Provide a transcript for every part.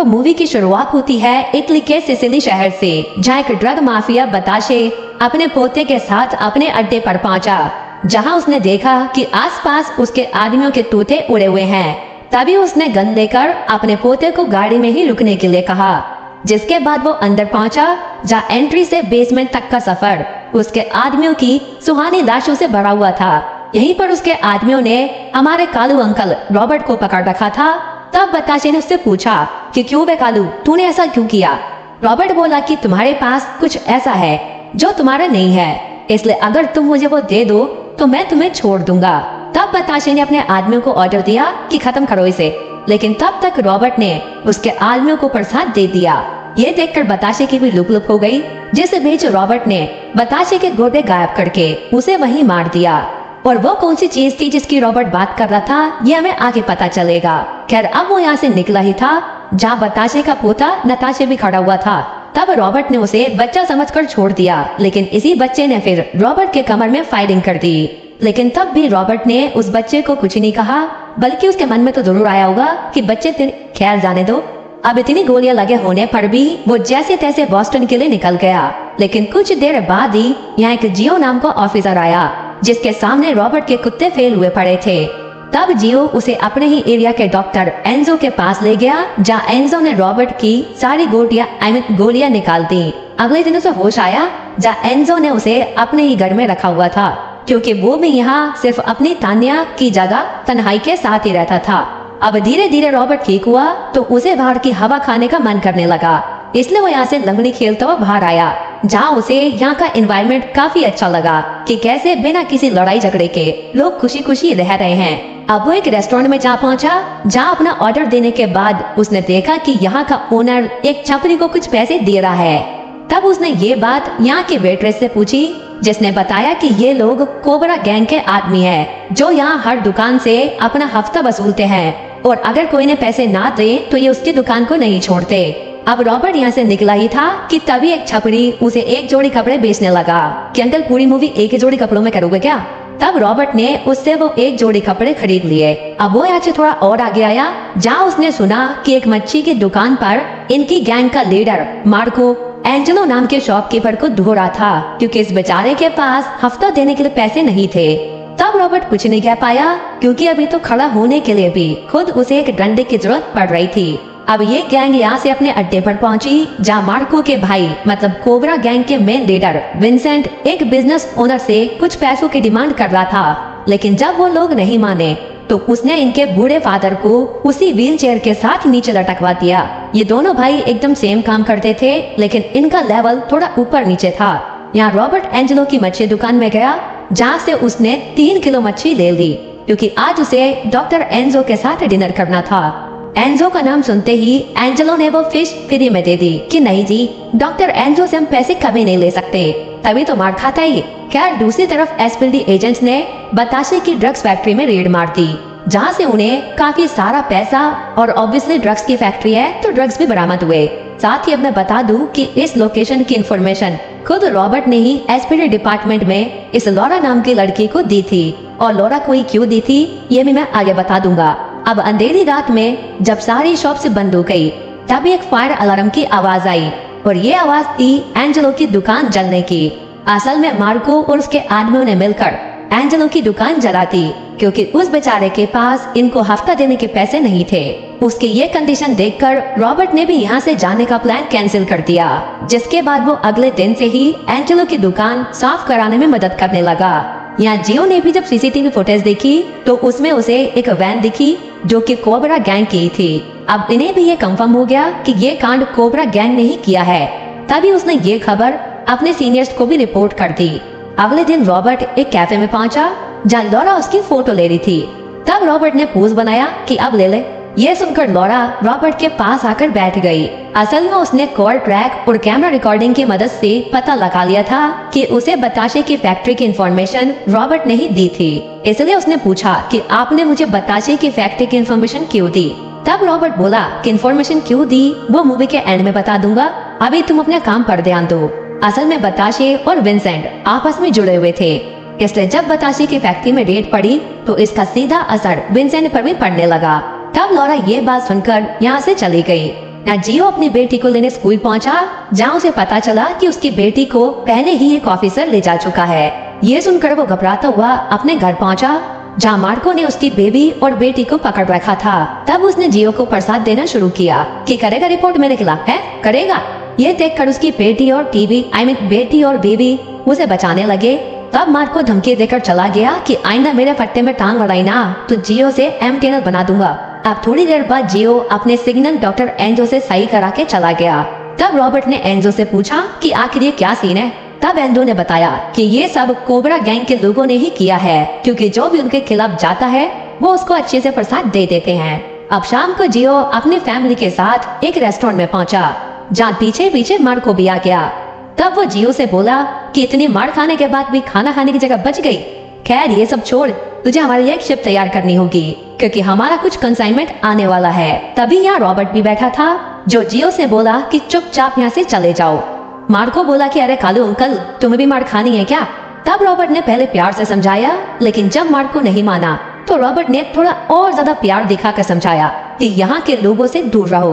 तो मूवी की शुरुआत होती है इटली के सिसिली शहर से, जहाँ एक ड्रग माफिया बताशे अपने पोते के साथ अपने अड्डे पर पहुंचा, जहां उसने देखा कि आसपास उसके आदमियों के तोते उड़े हुए हैं। तभी उसने गन लेकर अपने पोते को गाड़ी में ही रुकने के लिए कहा, जिसके बाद वो अंदर पहुंचा, जहाँ एंट्री से बेसमेंट तक का सफर उसके आदमियों की सुहानी लाशों से भरा हुआ था। यहीं पर उसके आदमियों ने हमारे कालू अंकल रॉबर्ट को पकड़ रखा था। तब बताशे ने उससे पूछा कि क्यों बे कालू, तूने ऐसा क्यों किया? रॉबर्ट बोला कि तुम्हारे पास कुछ ऐसा है जो तुम्हारा नहीं है, इसलिए अगर तुम मुझे वो दे दो तो मैं तुम्हें छोड़ दूंगा। तब बताशे ने अपने आदमियों को ऑर्डर दिया कि खत्म करो इसे, लेकिन तब तक रॉबर्ट ने उसके आदमियों को प्रसाद दे दिया। ये देखकर बताशे की भी लुक हो गई, जिस बीच रॉबर्ट ने बताशे के गोदे गायब करके उसे वहीं मार दिया। और वो कौन सी चीज थी जिसकी रॉबर्ट बात कर रहा था, ये हमें आगे पता चलेगा। खैर अब वो यहाँ से निकला ही था, जहाँ बताशे का पोता नताशे भी खड़ा हुआ था। तब रॉबर्ट ने उसे बच्चा समझकर छोड़ दिया, लेकिन इसी बच्चे ने फिर रॉबर्ट के कमर में फायरिंग कर दी। लेकिन तब भी रॉबर्ट ने उस बच्चे को कुछ नहीं कहा, बल्कि उसके मन में तो जरूर आया होगा कि बच्चे खैर जाने दो। अब इतनी गोलियां लगे होने पर भी वो जैसे तैसे बॉस्टन के लिए निकल गया। लेकिन कुछ देर बाद ही यहाँ एक जियो नाम का ऑफिसर आया, जिसके सामने रॉबर्ट के कुत्ते फेल हुए पड़े थे। तब जियो उसे अपने ही एरिया के डॉक्टर एंजो के पास ले गया, जहाँ एंजो ने रॉबर्ट की सारी गोलियां निकाल दी। अगले दिन उसे होश आया, जहाँ एंजो ने उसे अपने ही घर में रखा हुआ था, क्योंकि वो भी यहाँ सिर्फ अपनी तान्या की जगह तन्हाई के साथ ही रहता था। अब धीरे धीरे रॉबर्ट ठीक हुआ तो उसे बाहर की हवा खाने का मन करने लगा, इसलिए वो यहाँ से लंगड़ी खेलता हुआ बाहर आया, जहाँ उसे यहाँ का एनवायरनमेंट काफी अच्छा लगा कि कैसे बिना किसी लड़ाई झगड़े के लोग खुशी खुशी रह रहे हैं। अब वो एक रेस्टोरेंट में जा पहुंचा, जहाँ अपना ऑर्डर देने के बाद उसने देखा कि यहाँ का ओनर एक छपरी को कुछ पैसे दे रहा है। तब उसने ये बात यहाँ के वेट्रेस से पूछी, जिसने बताया कि ये लोग कोबरा गैंग के आदमी हैं, जो यहाँ हर दुकान से अपना हफ्ता वसूलते हैं, और अगर कोई ने पैसे ना दे तो ये उसकी दुकान को नहीं छोड़ते। अब रॉबर्ट यहाँ से निकला ही था कि तभी एक छपरी उसे एक जोड़ी कपड़े बेचने लगा कि अंकल पूरी मूवी एक ही जोड़ी कपड़ों में करोगे क्या? तब रॉबर्ट ने उससे वो एक जोड़ी कपड़े खरीद लिए। अब वो यहाँ से थोड़ा और आगे आया, जहाँ उसने सुना कि एक मच्छी की दुकान पर इनकी गैंग का लीडर मार्को एंजेलो नाम के शॉपकीपर को ढो रहा था, क्योंकि इस बेचारे के पास हफ्ता देने के लिए पैसे नहीं थे। तब रॉबर्ट कुछ नहीं कह पाया, क्योंकि अभी तो खड़ा होने के लिए भी खुद उसे एक डंडे की जरूरत पड़ रही थी। अब ये गैंग यहाँ से अपने अड्डे पर पहुंची, जहाँ मार्को के भाई मतलब कोबरा गैंग के मेन लीडर विंसेंट एक बिजनेस ओनर से कुछ पैसों की डिमांड कर रहा था। लेकिन जब वो लोग नहीं माने तो उसने इनके बूढ़े फादर को उसी व्हील चेयर के साथ नीचे लटकवा दिया। ये दोनों भाई एकदम सेम काम करते थे, लेकिन इनका लेवल थोड़ा ऊपर नीचे था। यहाँ रॉबर्ट एंजेलो की मच्छी दुकान में गया, जहाँ से उसने 3 किलो मच्छी ले ली, क्योंकि आज उसे डॉक्टर एंजो के साथ डिनर करना था। एंजो का नाम सुनते ही एंजेलो ने वो फिश फ्री में दे दी कि नहीं जी, डॉक्टर एंजो से हम पैसे कभी नहीं ले सकते, तभी तो मार खाता ही। खैर दूसरी तरफ एसपीडी एजेंट्स ने बताशे की ड्रग्स फैक्ट्री में रेड मार दी, जहाँ से उन्हें काफी सारा पैसा और ऑब्वियसली ड्रग्स की फैक्ट्री है तो ड्रग्स भी बरामद हुए। साथ ही अब मैं बता दूं कि इस लोकेशन की इंफॉर्मेशन खुद रॉबर्ट ने ही एसपीडी डिपार्टमेंट में इस लॉरा नाम की लड़की को दी थी, और लॉरा को ही क्यों दी थी ये भी मैं आगे बता दूंगा। अब अंधेरी रात में जब सारी शॉप से बंद हो गई, तभी एक फायर अलार्म की आवाज आई, और ये आवाज थी एंजेलो की दुकान जलने की। असल में मार्को और उसके आदमियों ने मिलकर एंजेलो की दुकान जला दी, क्योंकि उस बेचारे के पास इनको हफ्ता देने के पैसे नहीं थे। उसकी ये कंडीशन देखकर रॉबर्ट ने भी यहाँ से जाने का प्लान कैंसिल कर दिया, जिसके बाद वो अगले दिन से ही एंजेलो की दुकान साफ कराने में मदद करने लगा। यहाँ जियो ने भी जब सीसीटीवी फुटेज देखी तो उसमें उसे एक वैन दिखी जो कि कोबरा गैंग की थी। अब इन्हें भी ये कंफर्म हो गया कि ये कांड कोबरा गैंग ने ही किया है। तभी उसने ये खबर अपने सीनियर्स को भी रिपोर्ट कर दी। अगले दिन रॉबर्ट एक कैफे में पहुंचा, जहाँ लॉरा उसकी फोटो ले रही थी। तब रॉबर्ट ने पोज बनाया कि अब ले ले। ये सुनकर लॉरा रॉबर्ट के पास आकर बैठ गई। असल में उसने कॉल ट्रैक और कैमरा रिकॉर्डिंग की मदद से पता लगा लिया था कि उसे बताशे की फैक्ट्री की इंफॉर्मेशन रॉबर्ट ने ही दी थी। इसलिए उसने पूछा कि आपने मुझे बताशे की फैक्ट्री की इंफॉर्मेशन क्यों दी? तब रॉबर्ट बोला कि इंफॉर्मेशन क्यों दी वो मूवी के एंड में बता दूंगा, अभी तुम अपने काम पर ध्यान दो। असल में बताशे और विंसेंट आपस में जुड़े हुए थे, इसलिए जब बताशे की फैक्ट्री में रेड पड़ी तो इसका सीधा असर विंसेंट पर भी पड़ने लगा। तब लॉरा ये बात सुनकर यहाँ से चली गई। ना जियो अपनी बेटी को लेने स्कूल पहुंचा, जहां उसे पता चला कि उसकी बेटी को पहले ही एक ऑफिसर ले जा चुका है। ये सुनकर वो घबराता हुआ अपने घर पहुंचा, जहाँ मार्को ने उसकी बेबी और बेटी को पकड़ रखा था। तब उसने जियो को प्रसाद देना शुरू किया कि करेगा रिपोर्ट मेरे खिलाफ, है करेगा। ये देखकर उसकी बेटी और बेटी और बेबी उसे बचाने लगे। तब मार्को धमकी देकर चला गया कि आइंदा मेरे फट्टे में टांग अड़ाई ना तो जियो से एमटीएनएल बना दूंगा। अब थोड़ी देर बाद जियो अपने सिग्नल डॉक्टर एंजो से सही करा के चला गया। तब रॉबर्ट ने एंजो से पूछा कि आखिर ये क्या सीन है। तब एंजो ने बताया कि ये सब कोबरा गैंग के लोगों ने ही किया है, क्योंकि जो भी उनके खिलाफ जाता है वो उसको अच्छे से प्रसाद दे देते हैं। अब शाम को जियो अपनी फैमिली के साथ एक रेस्टोरेंट में पहुंचा, जहाँ पीछे पीछे मार्को भी आ गया। तब वो जियो से बोला कि इतनी मार खाने के बाद भी खाना खाने की जगह बच गई। खैर ये सब छोड़, तुझे हमारे लिए एक शिप तैयार करनी होगी, क्योंकि हमारा कुछ कंसाइनमेंट आने वाला है। तभी यहाँ रॉबर्ट भी बैठा था, जो जियो से बोला कि चुपचाप यहाँ से चले जाओ। मार्को बोला कि अरे कालू अंकल, तुम्हें भी मार खानी है क्या। तब रॉबर्ट ने पहले प्यार से समझाया, लेकिन जब मार्को नहीं माना तो रॉबर्ट ने थोड़ा और ज्यादा प्यार दिखाकर समझाया कि यहाँ के लोगों से दूर रहो।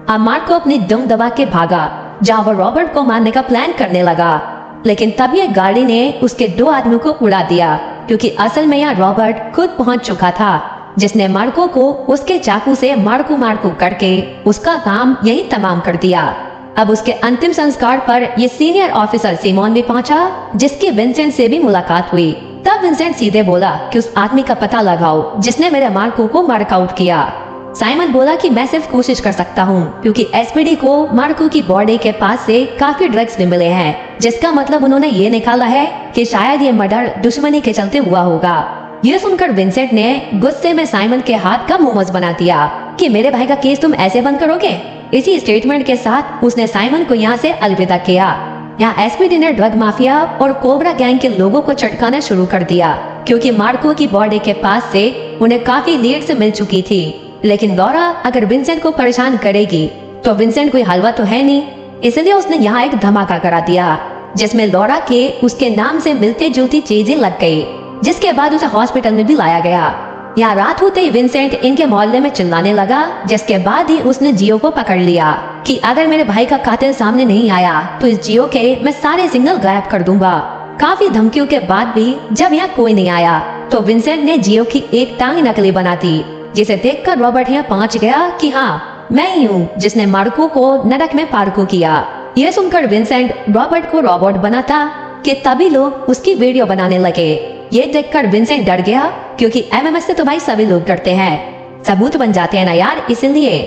अब मार्को अपनी दम दबा के भागा, जहाँ वो रॉबर्ट को मारने का प्लान करने लगा। लेकिन तभी एक गाड़ी ने उसके 2 आदमियों को उड़ा दिया, क्योंकि असल में यहाँ रॉबर्ट खुद पहुंच चुका था, जिसने मार्को को उसके चाकू से मार्को करके उसका काम यही तमाम कर दिया। अब उसके अंतिम संस्कार पर ये सीनियर ऑफिसर सिमोन भी पहुंचा, जिसकी विंसेंट से भी मुलाकात हुई। तब विंसेंट सीधे बोला कि उस आदमी का पता लगाओ जिसने मेरे मार्को को मार्कआउट किया। साइमन बोला कि मैं सिर्फ कोशिश कर सकता हूँ, क्योंकि एसपीडी को मार्को की बॉडी के पास से काफी ड्रग्स भी मिले हैं, जिसका मतलब उन्होंने ये निकाला है कि शायद ये मर्डर दुश्मनी के चलते हुआ होगा। ये सुनकर विंसेंट ने गुस्से में साइमन के हाथ का मोमोज बना दिया कि मेरे भाई का केस तुम ऐसे बंद करोगे। इसी स्टेटमेंट के साथ उसने साइमन को यहाँ से अलविदा किया। यहाँ एसपीडी ने ड्रग माफिया और कोबरा गैंग के लोगों को चटकाना शुरू कर दिया, क्योंकि मार्को की बॉडी के पास से उन्हें काफी लीड से मिल चुकी थी। लेकिन लॉरा अगर विंसेंट को परेशान करेगी तो विंसेंट कोई हलवा तो है नहीं, इसलिए उसने यहाँ एक धमाका करा दिया, जिसमें लॉरा के उसके नाम से मिलती जुलती चीजें लग गई, जिसके बाद उसे हॉस्पिटल में भी लाया गया। यहाँ रात होते ही विंसेंट इनके मोहल्ले में चिल्लाने लगा, जिसके बाद ही उसने जियो को पकड़ लिया कि अगर मेरे भाई का कातिल सामने नहीं आया तो इस जियो के मैं सारे सिग्नल गायब कर दूंगा। काफी धमकियों के बाद भी जब यहाँ कोई नहीं आया तो विंसेंट ने जियो की एक टांग नकली बना दी, जिसे देखकर रॉबर्ट यहाँ पहुंच गया कि हाँ मैं ही हूँ जिसने मार्को को नरक में पार्को किया। यह सुनकर विंसेंट रॉबर्ट को रोबोट बनाता कि तभी लोग उसकी वीडियो बनाने लगे। ये देखकर विंसेंट डर गया, क्योंकि एमएमएस से तो भाई सभी लोग डरते हैं, सबूत बन जाते हैं ना यार, इसलिए।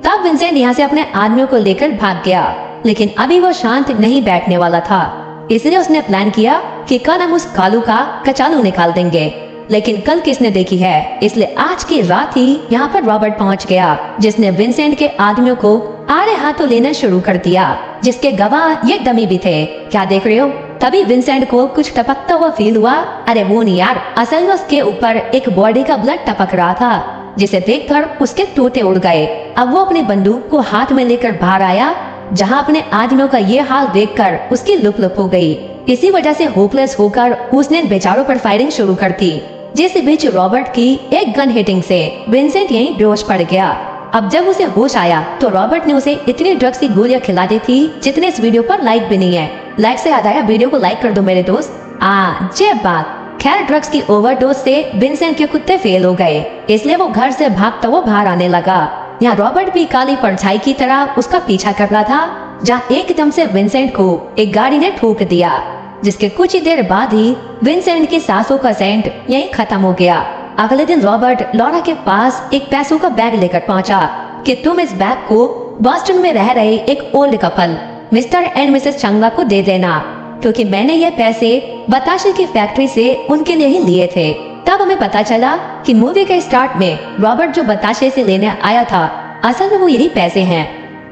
तब विंसेंट यहाँ से अपने आदमियों को लेकर भाग गया, लेकिन अभी वो शांत नहीं बैठने वाला था, इसलिए उसने प्लान किया कि कल हम उस कालू का कचालू निकाल देंगे। लेकिन कल किसने देखी है, इसलिए आज की रात ही यहाँ पर रॉबर्ट पहुँच गया, जिसने विंसेंट के आदमियों को आड़े हाथों लेना शुरू कर दिया, जिसके गवाह ये डमी भी थे। क्या देख रहे हो? तभी विंसेंट को कुछ टपकता हुआ फील हुआ। अरे वो नहीं यार, असल में उसके ऊपर एक बॉडी का ब्लड टपक रहा था, जिसे देखकर उसके तोते उड़ गए। अब वो अपनी बंदूक को हाथ में लेकर बाहर आया, जहाँ अपने आदमियों का ये हाल देखकर उसकी लुक हो गई। इसी वजह से होपलेस होकर उसने बेचारों पर फायरिंग शुरू कर दी, जिस बीच रॉबर्ट की एक गन हिटिंग से विंसेंट यहीं बेहोश पड़ गया। अब जब उसे होश आया तो रॉबर्ट ने उसे इतनी ड्रग्स की गोलियां खिला दी थी जितने इस वीडियो पर लाइक भी नहीं है। लाइक से याद आया, वीडियो को लाइक कर दो मेरे दोस्त। ये बात। खैर ड्रग्स की ओवरडोज से विंसेंट के कुत्ते फेल हो गए, इसलिए वो घर से भागता हुआ बाहर आने लगा। यहाँ रॉबर्ट भी काली परछाई की तरह उसका पीछा कर रहा था, जहाँ एकदम से विंसेंट को एक गाड़ी ने ठोक दिया, जिसके कुछ ही देर बाद ही विंसेंट की सांसों का सेंट यहीं खत्म हो गया। अगले दिन रॉबर्ट लॉरा के पास एक पैसों का बैग लेकर पहुंचा कि तुम इस बैग को बॉस्टन में रह रहे एक old couple mister and Mrs चंगा को दे देना, क्योंकि मैंने ये पैसे बताशे की फैक्ट्री से उनके लिए ही लिए थे। तब हमें पता चला कि मूवी के स्टार्ट में रॉबर्ट जो बताशे से लेने आया था, असल में वो यही पैसे हैं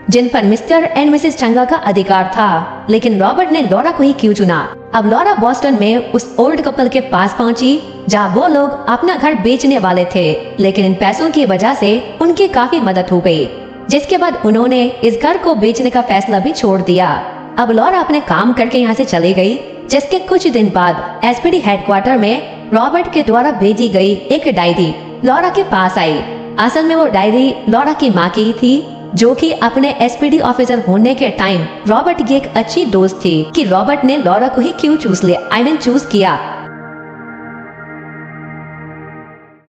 जिन पर मिस्टर एंड मिसेस चंगा का अधिकार था। लेकिन रॉबर्ट ने लॉरा को ही क्यों चुना? अब लॉरा बॉस्टन में उस ओल्ड कपल के पास पहुंची, जहां वो लोग अपना घर बेचने वाले थे, लेकिन इन पैसों की वजह से उनकी काफी मदद हो गई, जिसके बाद उन्होंने इस घर को बेचने का फैसला भी छोड़ दिया। अब लॉरा अपने काम करके यहाँ से चली गई, जिसके कुछ दिन बाद एसपीडी हेडक्वार्टर में रॉबर्ट के द्वारा भेजी गई एक डायरी लॉरा के पास आई। असल में वो डायरी लॉरा की माँ की ही थी, जो कि अपने एसपीडी ऑफिसर होने के टाइम रॉबर्ट की एक अच्छी दोस्त थी कि रॉबर्ट ने लॉरा को ही क्यों चूज लिया, चूज किया।